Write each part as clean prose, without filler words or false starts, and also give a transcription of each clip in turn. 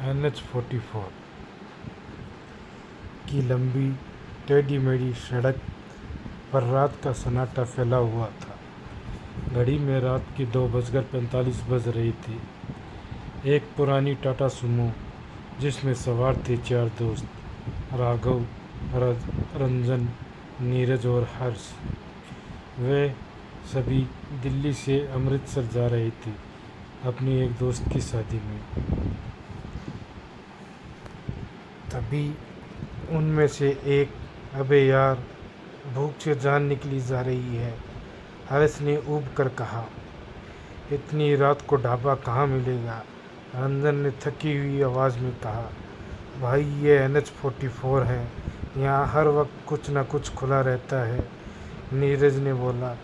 NH-44 की लंबी टेढ़ी मेढ़ी सड़क पर रात का सन्नाटा फैला हुआ था। घड़ी में रात की 2:45 बज रही थी। एक पुरानी टाटा सुमो जिसमें सवार थे 4 दोस्त, राघव, रंजन, नीरज और हर्ष। वे सभी दिल्ली से अमृतसर जा रहे थे अपनी एक दोस्त की शादी में। तभी उनमें से एक, अबे यार, भूख से जान निकली जा रही है, हर्ष ने ऊब कर कहा। इतनी रात को ढाबा कहाँ मिलेगा? रंजन ने थकी हुई आवाज़ में कहा। भाई, ये NH-44 है, यहाँ हर वक्त कुछ न कुछ खुला रहता है, नीरज ने बोला।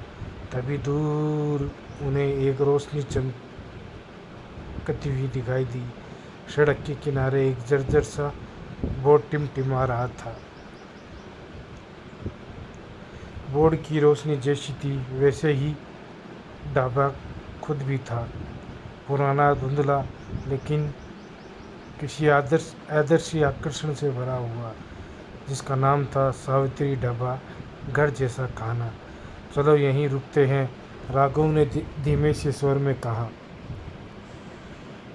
तभी दूर उन्हें एक रोशनी चमकती हुई दिखाई दी। सड़क के किनारे एक जर्जर सा बोर्ड टिमटिमा रहा था। बोर्ड की रोशनी जैसी थी वैसे ही ढाबा खुद भी था, पुराना, धुंधला, लेकिन किसी आदर्शी आकर्षण से भरा हुआ, जिसका नाम था सावित्री ढाबा, घर जैसा खाना। चलो यहीं रुकते हैं, राघव ने धीमे से स्वर में कहा।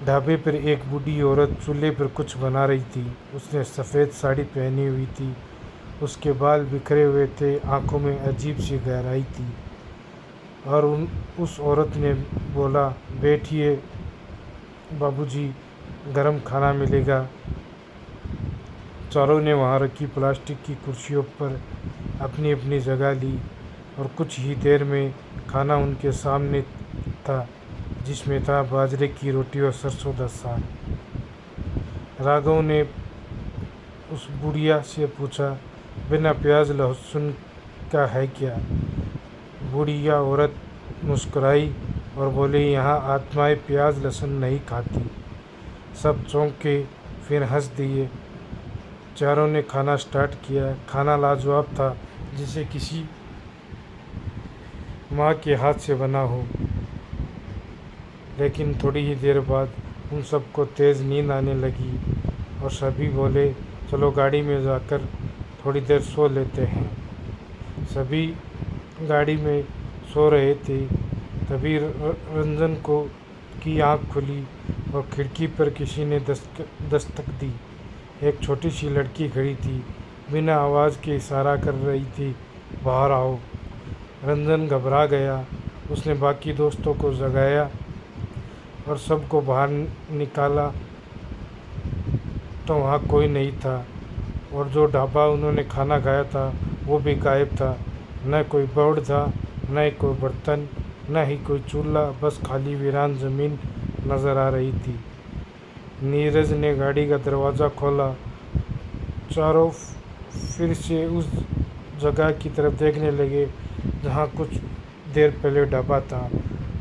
ढाबे पर एक बूढ़ी औरत चूल्हे पर कुछ बना रही थी। उसने सफ़ेद साड़ी पहनी हुई थी, उसके बाल बिखरे हुए थे, आंखों में अजीब सी गहराई थी। और उस औरत ने बोला, बैठिए बाबूजी, गरम खाना मिलेगा। चारों ने वहाँ रखी प्लास्टिक की कुर्सियों पर अपनी अपनी जगह ली और कुछ ही देर में खाना उनके सामने था, जिसमें था बाजरे की रोटी और सरसों का साग। राघव ने उस बुढ़िया से पूछा, बिना प्याज लहसुन का है क्या? बुढ़िया औरत मुस्कुराई और बोली, यहाँ आत्माएं प्याज लहसुन नहीं खाती। सब चौंके, फिर हंस दिए। चारों ने खाना स्टार्ट किया। खाना लाजवाब था, जिसे किसी माँ के हाथ से बना हो। लेकिन थोड़ी ही देर बाद उन सबको तेज़ नींद आने लगी और सभी बोले, चलो गाड़ी में जाकर थोड़ी देर सो लेते हैं। सभी गाड़ी में सो रहे थे। तभी रंजन की आंख खुली और खिड़की पर किसी ने दस्तक दी। एक छोटी सी लड़की खड़ी थी, बिना आवाज़ के इशारा कर रही थी, बाहर आओ। रंजन घबरा गया। उसने बाकी दोस्तों को जगाया और सबको बाहर निकाला तो वहाँ कोई नहीं था, और जो ढाबा उन्होंने खाना खाया था वो भी गायब था। न कोई बोर्ड था, न कोई बर्तन, न ही कोई चूल्हा, बस खाली वीरान ज़मीन नज़र आ रही थी। नीरज ने गाड़ी का दरवाज़ा खोला। चारों फिर से उस जगह की तरफ देखने लगे जहाँ कुछ देर पहले ढाबा था।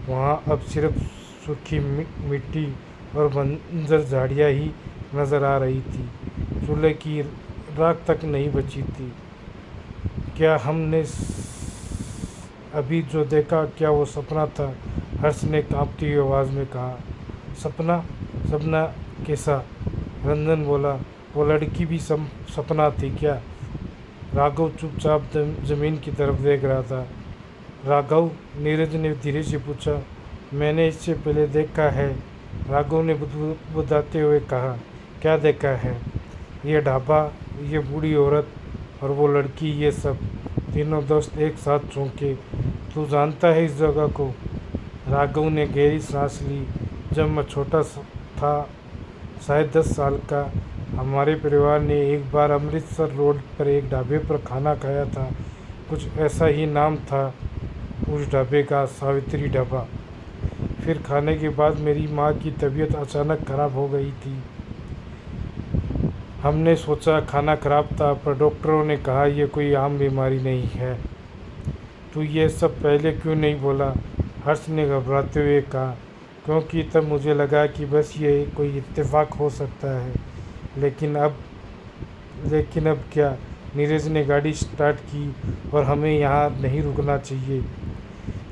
वहाँ अब सिर्फ सूखी मिट्टी और बंजर झाड़ियाँ ही नज़र आ रही थी। चूल्हे की राख तक नहीं बची थी। क्या हमने अभी जो देखा, क्या वो सपना था? हर्ष ने कांपती हुई आवाज़ में कहा। सपना? सपना कैसा? रंजन बोला, वो लड़की भी सपना थी क्या? राघव चुपचाप ज़मीन की तरफ देख रहा था। राघव, नीरज ने धीरे से पूछा। मैंने इससे पहले देखा है, राघव ने बुदबुदाते हुए कहा। क्या देखा है? ये ढाबा, ये बूढ़ी औरत और वो लड़की, ये सब। तीनों दोस्त एक साथ चौंके। तू जानता है इस जगह को? राघव ने गहरी सांस ली। जब मैं छोटा था, शायद 10 साल का, हमारे परिवार ने एक बार अमृतसर रोड पर एक ढाबे पर खाना खाया था। कुछ ऐसा ही नाम था उस ढाबे का, सावित्री ढाबा। फिर खाने के बाद मेरी माँ की तबीयत अचानक ख़राब हो गई थी। हमने सोचा खाना ख़राब था, पर डॉक्टरों ने कहा यह कोई आम बीमारी नहीं है। तू ये सब पहले क्यों नहीं बोला? हर्ष ने घबराते हुए कहा। क्योंकि तब मुझे लगा कि बस ये कोई इत्तेफाक हो सकता है। लेकिन अब क्या? नीरज ने गाड़ी स्टार्ट की और हमें यहाँ नहीं रुकना चाहिए।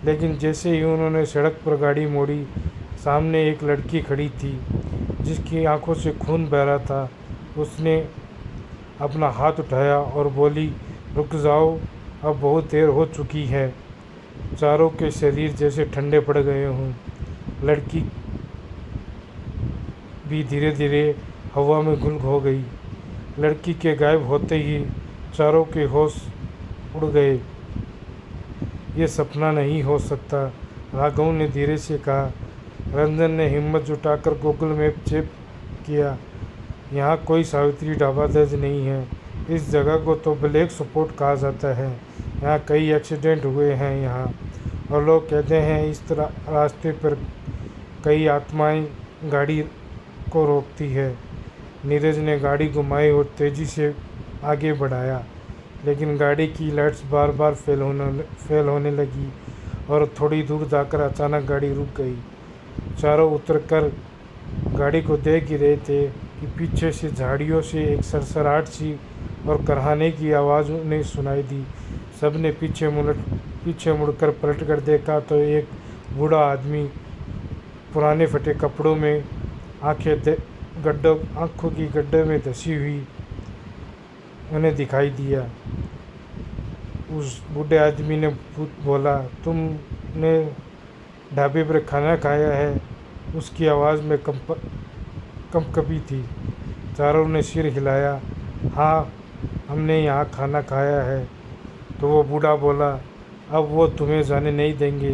लेकिन जैसे ही उन्होंने सड़क पर गाड़ी मोड़ी, सामने एक लड़की खड़ी थी। जिसकी आंखों से खून बह रहा था, उसने अपना हाथ उठाया और बोली, रुक जाओ, अब बहुत देर हो चुकी है। चारों के शरीर जैसे ठंडे पड़ गए हों। लड़की भी धीरे धीरे हवा में गुल हो गई। लड़की के गायब होते ही चारों के होश उड़ गए। ये सपना नहीं हो सकता, राघव ने धीरे से कहा। रंजन ने हिम्मत जुटाकर गूगल मैप चेक किया। यहाँ कोई सावित्री ढाबा दर्ज नहीं है। इस जगह को तो ब्लैक स्पॉट कहा जाता है। यहाँ कई एक्सीडेंट हुए हैं यहाँ, और लोग कहते हैं इस तरह रास्ते पर कई आत्माएं गाड़ी को रोकती है। नीरज ने गाड़ी घुमाई और तेज़ी से आगे बढ़ाया, लेकिन गाड़ी की लाइट्स बार बार फेल होने लगी और थोड़ी दूर जाकर अचानक गाड़ी रुक गई। चारों उतरकर गाड़ी को देख ही रहे थे कि पीछे से झाड़ियों से एक सरसराहट सी और करहाने की आवाज़ उन्हें सुनाई दी। सबने पीछे मुड़कर पलट कर देखा तो एक बूढ़ा आदमी पुराने फटे कपड़ों में आंखों की गड्ढे में धसी हुई उन्हें दिखाई दिया। उस बूढ़े आदमी ने बोला, तुमने ढाबे पर खाना खाया है? उसकी आवाज़ में कंपकपी थी। चारों ने सिर हिलाया। हाँ, हमने यहाँ खाना खाया है। तो वो बूढ़ा बोला, अब वो तुम्हें जाने नहीं देंगे।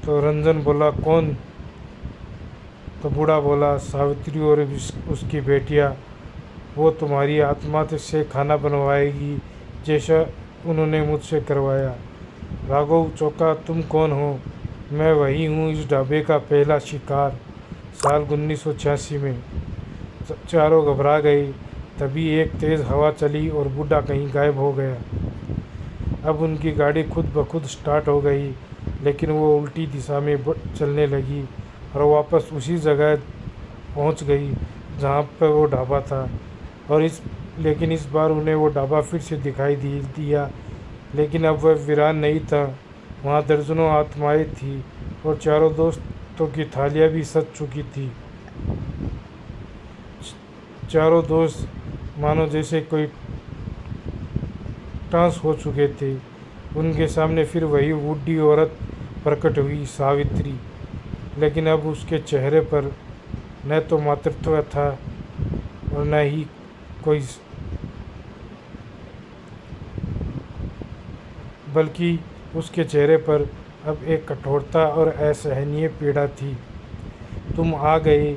तो रंजन बोला, कौन? तो बूढ़ा बोला, सावित्री और उसकी बेटियाँ। वो तुम्हारी आत्मा से खाना बनवाएगी जैसा उन्होंने मुझसे करवाया। राघव चौंका, तुम कौन हो? मैं वही हूँ, इस ढाबे का पहला शिकार, साल 1986 में। चारों घबरा गए। तभी एक तेज़ हवा चली और बूढ़ा कहीं गायब हो गया। अब उनकी गाड़ी खुद ब खुद स्टार्ट हो गई, लेकिन वो उल्टी दिशा में चलने लगी और वापस उसी जगह पहुंच गई जहां पर वो ढाबा था। लेकिन इस बार उन्हें वो ढाबा फिर से दिखाई दिया, लेकिन अब वह वीरान नहीं था। वहाँ दर्जनों आत्माएं थी और चारों दोस्तों की थालियाँ भी सज चुकी थी। चारों दोस्त मानो जैसे कोई ट्रांस हो चुके थे। उनके सामने फिर वही बूढ़ी औरत प्रकट हुई, सावित्री। लेकिन अब उसके चेहरे पर न तो मातृत्व था और न ही कोई, बल्कि उसके चेहरे पर अब एक कठोरता और असहनीय पीड़ा थी। तुम आ गए,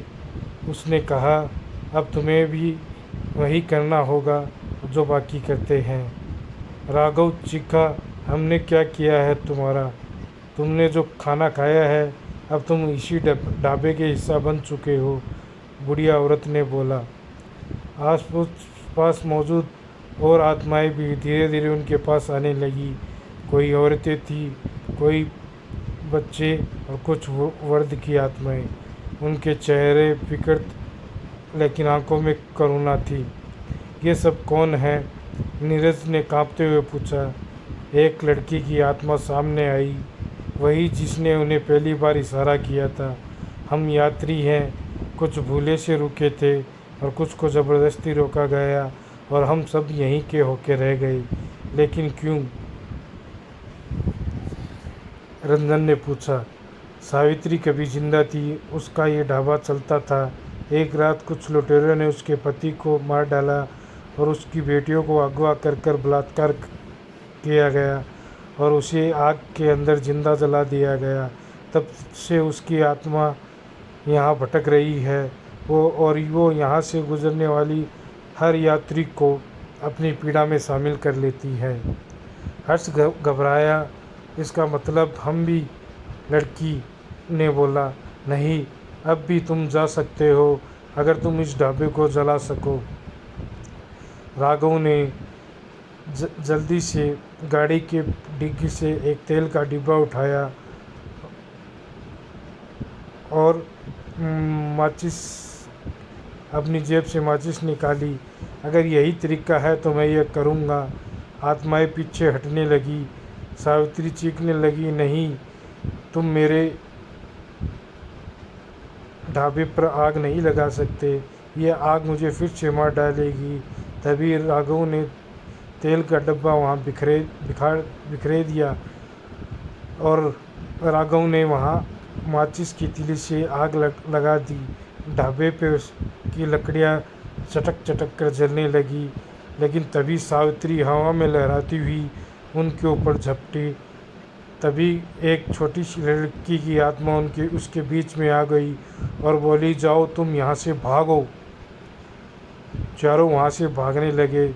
उसने कहा। अब तुम्हें भी वही करना होगा जो बाकी करते हैं। राघव चीखा, हमने क्या किया है तुम्हारा? तुमने जो खाना खाया है, अब तुम इसी ढाबे के हिस्सा बन चुके हो, बुढ़िया औरत ने बोला। आस पास मौजूद और आत्माएं भी धीरे धीरे उनके पास आने लगी। कोई औरतें थी, कोई बच्चे और कुछ वर्द की आत्माएं। उनके चेहरे विकृत, लेकिन आंखों में करुणा थी। ये सब कौन है? नीरज ने कांपते हुए पूछा। एक लड़की की आत्मा सामने आई, वही जिसने उन्हें पहली बार इशारा किया था। हम यात्री हैं, कुछ भूले से रुके थे और कुछ को ज़बरदस्ती रोका गया और हम सब यहीं के होके रह गए। लेकिन क्यों? रंजन ने पूछा। सावित्री कभी जिंदा थी, उसका ये ढाबा चलता था। एक रात कुछ लुटेरों ने उसके पति को मार डाला और उसकी बेटियों को अगवा कर बलात्कार किया गया और उसे आग के अंदर जिंदा जला दिया गया। तब से उसकी आत्मा यहाँ भटक रही है। वो यहाँ से गुजरने वाली हर यात्री को अपनी पीड़ा में शामिल कर लेती है। हर्ष घबराया, इसका मतलब हम भी? लड़की ने बोला, नहीं, अब भी तुम जा सकते हो अगर तुम इस ढाबे को जला सको। राघव ने जल्दी से गाड़ी के डिग्गी से एक तेल का डिब्बा उठाया और माचिस अपनी जेब से माचिस निकाली। अगर यही तरीका है तो मैं यह करूँगा। आत्माएं पीछे हटने लगी। सावित्री चीखने लगी, नहीं, तुम मेरे ढाबे पर आग नहीं लगा सकते, ये आग मुझे फिर से मार डालेगी। तभी राघव ने तेल का डब्बा वहाँ बिखरे दिया और राघव ने वहाँ माचिस की तीली से आग लगा दी। ढाबे पे उसकी लकड़ियाँ चटक चटक कर जलने लगी, लेकिन तभी सावित्री हवा में लहराती हुई उनके ऊपर झपटी। तभी एक छोटी सी लड़की की आत्मा उसके बीच में आ गई और बोली, जाओ तुम यहाँ से भागो। चारों वहाँ से भागने लगे।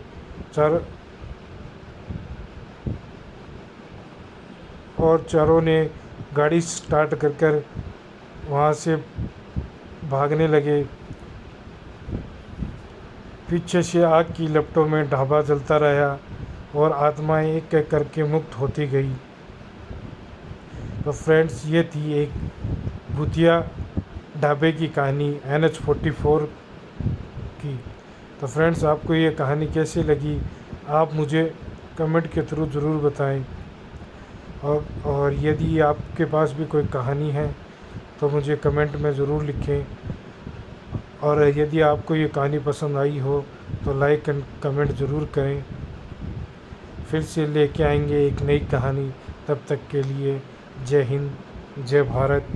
चारों ने गाड़ी स्टार्ट कर वहाँ से भागने लगे। पीछे से आग की लपटों में ढाबा जलता रहा और आत्माएं एक एक करके मुक्त होती गई। तो फ्रेंड्स, ये थी एक भूतिया ढाबे की कहानी NH-44 की। तो फ्रेंड्स, आपको ये कहानी कैसी लगी आप मुझे कमेंट के थ्रू ज़रूर बताएं। और यदि आपके पास भी कोई कहानी है तो मुझे कमेंट में ज़रूर लिखें। और यदि आपको ये कहानी पसंद आई हो तो लाइक एंड कमेंट ज़रूर करें। फिर से लेके आएंगे एक नई कहानी। तब तक के लिए जय हिंद, जय भारत।